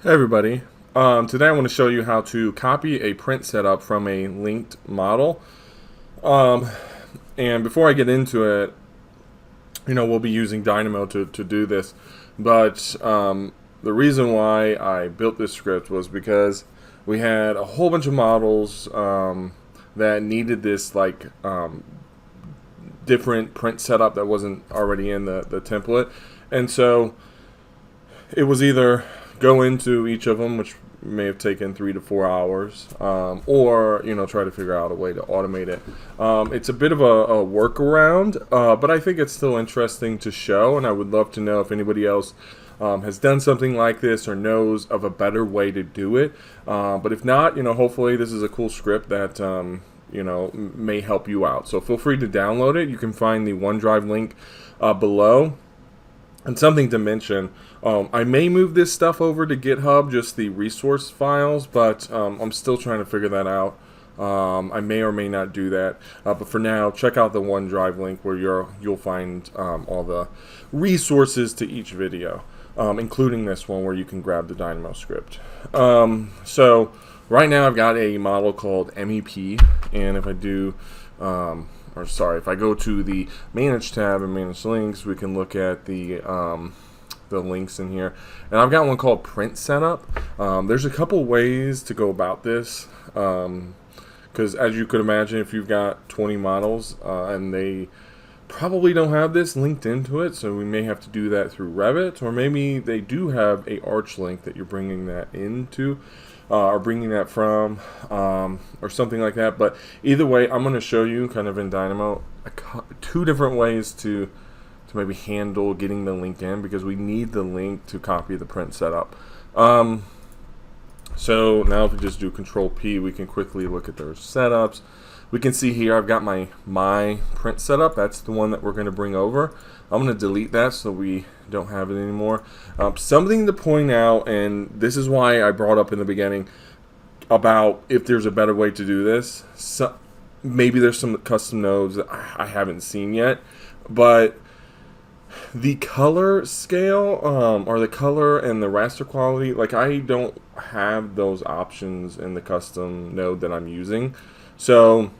Hey everybody. Today I want to show you how to copy a print setup from a linked model. Um, and before I get into it, we'll be using Dynamo to do this. But the reason why I built this script was because we had a whole bunch of models that needed this different print setup that wasn't already in the template. And so it was either go into each of them, which may have taken 3 to 4 hours, or try to figure out a way to automate it. It's a bit of a workaround, but I think it's still interesting to show, and I would love to know if anybody else has done something like this or knows of a better way to do it. But if not, hopefully this is a cool script that may help you out. So feel free to download it. You can find the OneDrive link below. And something to mention, I may move this stuff over to GitHub, just the resource files, but I'm still trying to figure that out. I may or may not do that, but for now, check out the OneDrive link where you'll find all the resources to each video, including this one where you can grab the Dynamo script. So right now I've got a model called MEP, and if I do if I go to the Manage tab and Manage Links, we can look at the links in here. And I've got one called Print Setup. There's a couple ways to go about this, because as you could imagine, if you've got 20 models and they probably don't have this linked into it, so we may have to do that through Revit, or maybe they do have a Arch link that you're bringing that into. Or bringing that from, or something like that. But either way, I'm going to show you kind of in Dynamo two different ways to maybe handle getting the link in, because we need the link to copy the print setup. So now if we just do Control P, we can quickly look at their setups. We can see here I've got my print setup. That's the one that we're going to bring over. I'm going to delete that so we don't have it anymore. Something to point out, and this is why I brought up in the beginning about if there's a better way to do this. So maybe there's some custom nodes that I haven't seen yet, but the color scale or the color and the raster quality, I don't have those options in the custom node that I'm using. So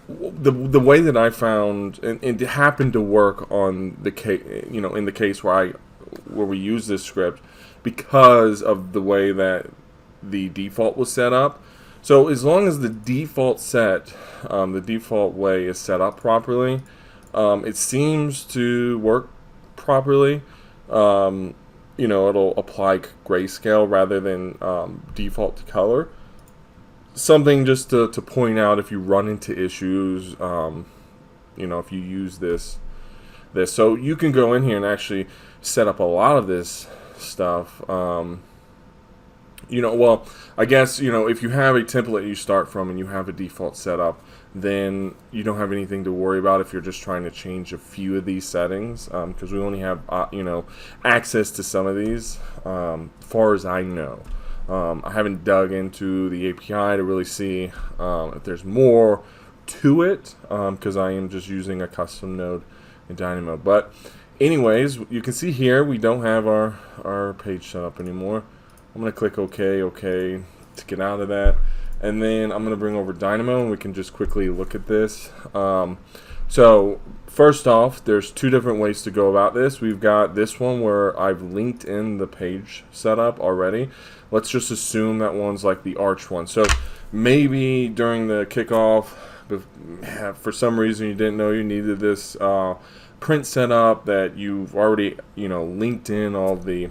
the way that I found, and it happened to work on the case, in the case where we use this script, because of the way that the default was set up. So as long as the default the default way is set up properly, it seems to work properly. It'll apply grayscale rather than default to color. Something just to point out if you run into issues, if you use this. So you can go in here and actually set up a lot of this stuff. Well, I guess, if you have a template you start from and you have a default setup, then you don't have anything to worry about if you're just trying to change a few of these settings, because we only have, access to some of these, as far as I know. I haven't dug into the API to really see if there's more to it, because I am just using a custom node in Dynamo. But anyways, you can see here we don't have our page set up anymore. I'm going to click OK to get out of that. And then I'm going to bring over Dynamo and we can just quickly look at this. So first off, there's two different ways to go about this. We've got this one where I've linked in the page setup already. Let's just assume that one's like the Arch one. So maybe during the kickoff, for some reason you didn't know you needed this print setup, that you've already linked in all the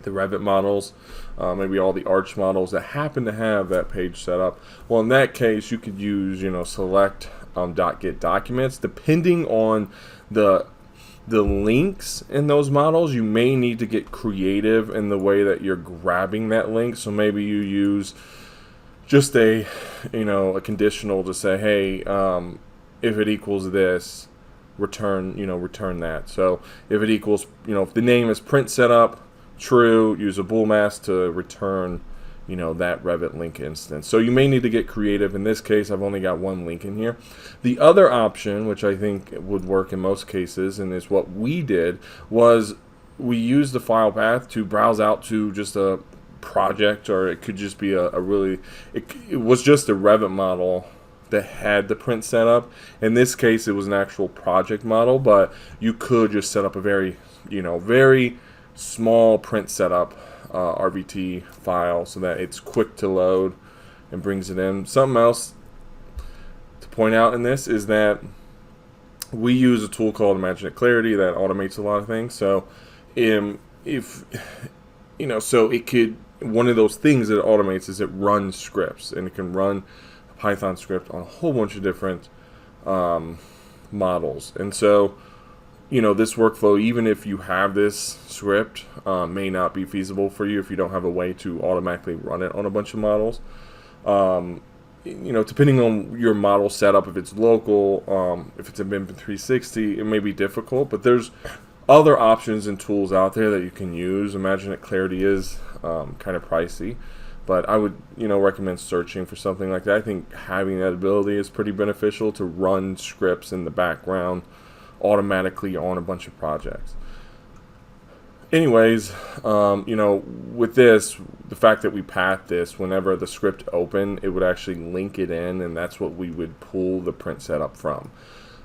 Revit models, maybe all the Arch models that happen to have that page set up. Well, in that case, you could use select .get documents. Depending on the links in those models, you may need to get creative in the way that you're grabbing that link. So maybe you use just a conditional to say, hey, if it equals this, return that. So if it equals, if the name is print setup true, use a bool mask to return that Revit link instance. So you may need to get creative. In this case, I've only got one link in here. The other option, which I think would work in most cases, and is what we did, was we use the file path to browse out to just a project, or it could just be a really, it was just a Revit model that had the print set up. In this case, it was an actual project model, but you could just set up a very, very small print setup RVT file so that it's quick to load and brings it in. Something else to point out in this is that we use a tool called Imagine Clarity that automates a lot of things. So if so it could, one of those things that it automates is it runs scripts, and it can run a Python script on a whole bunch of different models. And so this workflow, even if you have this script, may not be feasible for you if you don't have a way to automatically run it on a bunch of models. Depending on your model setup, if it's local, if it's a BIM 360, it may be difficult, but there's other options and tools out there that you can use. Imagine Clarity is kind of pricey, but I would recommend searching for something like that. I think having that ability is pretty beneficial to run scripts in the background automatically on a bunch of projects. Anyways, with this, the fact that we path this, whenever the script opened, it would actually link it in, and that's what we would pull the print setup from.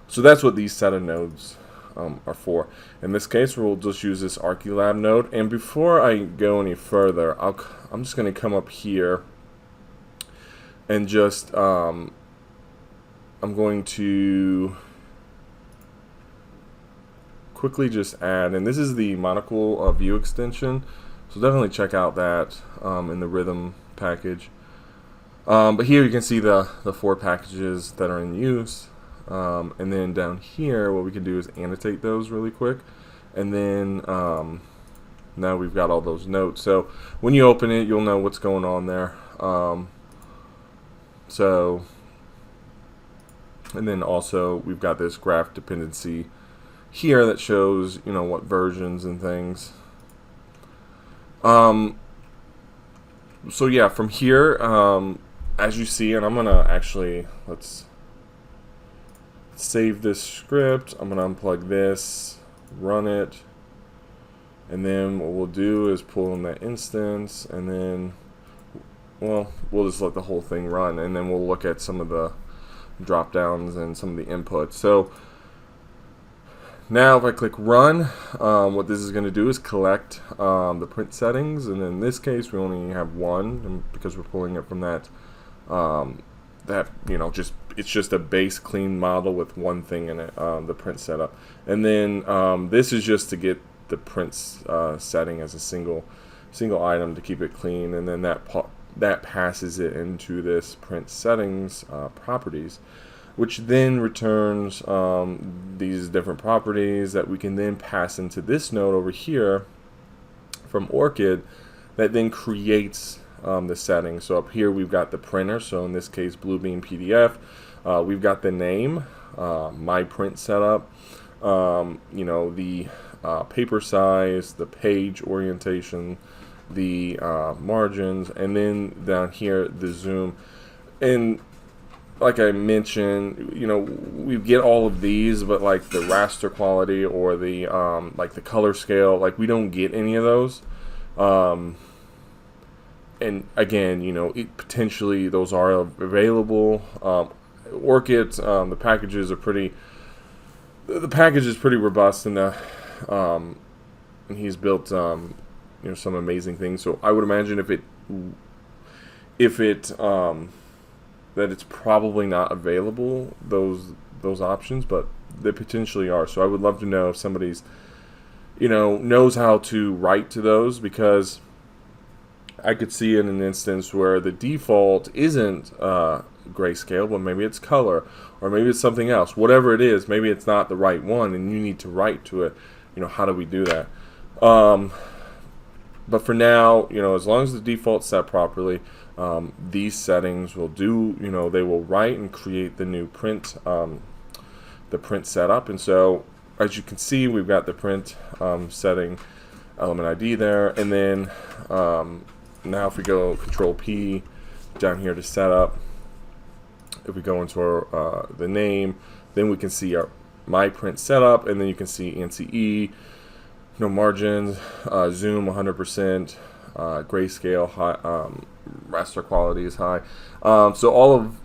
So that's what these set of nodes are for. In this case, we'll just use this Archilab node. And before I go any further, I'm just going to come up here and just I'm going to quickly just add, and this is the Monocle view extension, so definitely check out that in the Rhythm package. But here you can see the 4 packages that are in use, and then down here what we can do is annotate those really quick, and then now we've got all those notes. So when you open it, you'll know what's going on there. And then also we've got this graph dependency here that shows what versions and things. So yeah, from here, as you see, and I'm gonna actually, let's save this script. I'm gonna unplug this, run it, and then what we'll do is pull in that instance, and then we'll just let the whole thing run, and then we'll look at some of the drop downs and some of the inputs. So now if I click run, what this is going to do is collect the print settings, and in this case we only have one, because we're pulling it from that it's just a base clean model with one thing in it, the print setup. And then this is just to get the print setting as a single item to keep it clean, and then that passes it into this print settings properties, which then returns these different properties that we can then pass into this node over here from Orchid, that then creates the settings. So up here we've got the printer, so in this case Bluebeam PDF. We've got the name, my print setup, the paper size, the page orientation, the margins, and then down here the zoom. And like I mentioned, we get all of these, but like the raster quality or the like the color scale, like we don't get any of those. And again, potentially those are available. Orchid, the package is pretty robust, and he's built some amazing things. So I would imagine that it's probably not available, those options, but they potentially are. So I would love to know if somebody's knows how to write to those, because I could see in an instance where the default isn't grayscale, but maybe it's color, or maybe it's something else. Whatever it is, maybe it's not the right one, and you need to write to it. How do we do that? But for now, as long as the default's set properly, these settings will do. They will write and create the new print, the print setup. And so, as you can see, we've got the print setting element ID there, and then now if we go Control P down here to setup, if we go into our the name, then we can see our my print setup, and then you can see NCE no margins, zoom 100%, grayscale, high, raster quality is high. So all of,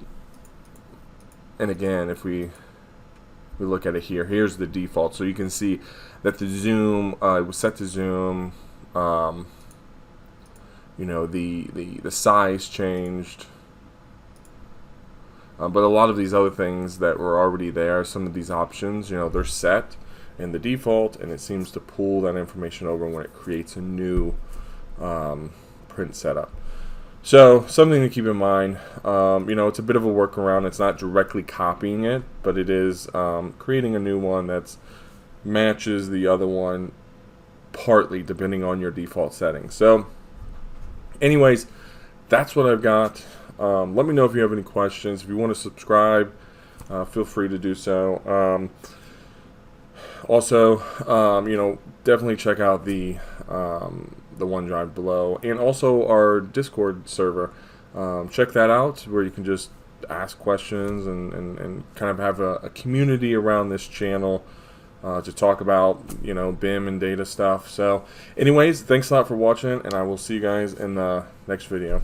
and again, if we look at it here, here's the default. So you can see that the zoom, it was set to zoom. You know, the size changed. But a lot of these other things that were already there, some of these options, you know, they're set in the default, and it seems to pull that information over when it creates a new print setup. So something to keep in mind. You know, it's a bit of a workaround. It's not directly copying it, but it is creating a new one that matches the other one partly, depending on your default settings. So anyways, that's what I've got. Let me know if you have any questions. If you want to subscribe, feel free to do so. Also, you know, definitely check out the OneDrive below, and also our Discord server. Check that out, where you can just ask questions and kind of have a community around this channel to talk about, you know, BIM and data stuff. So anyways, thanks a lot for watching, and I will see you guys in the next video.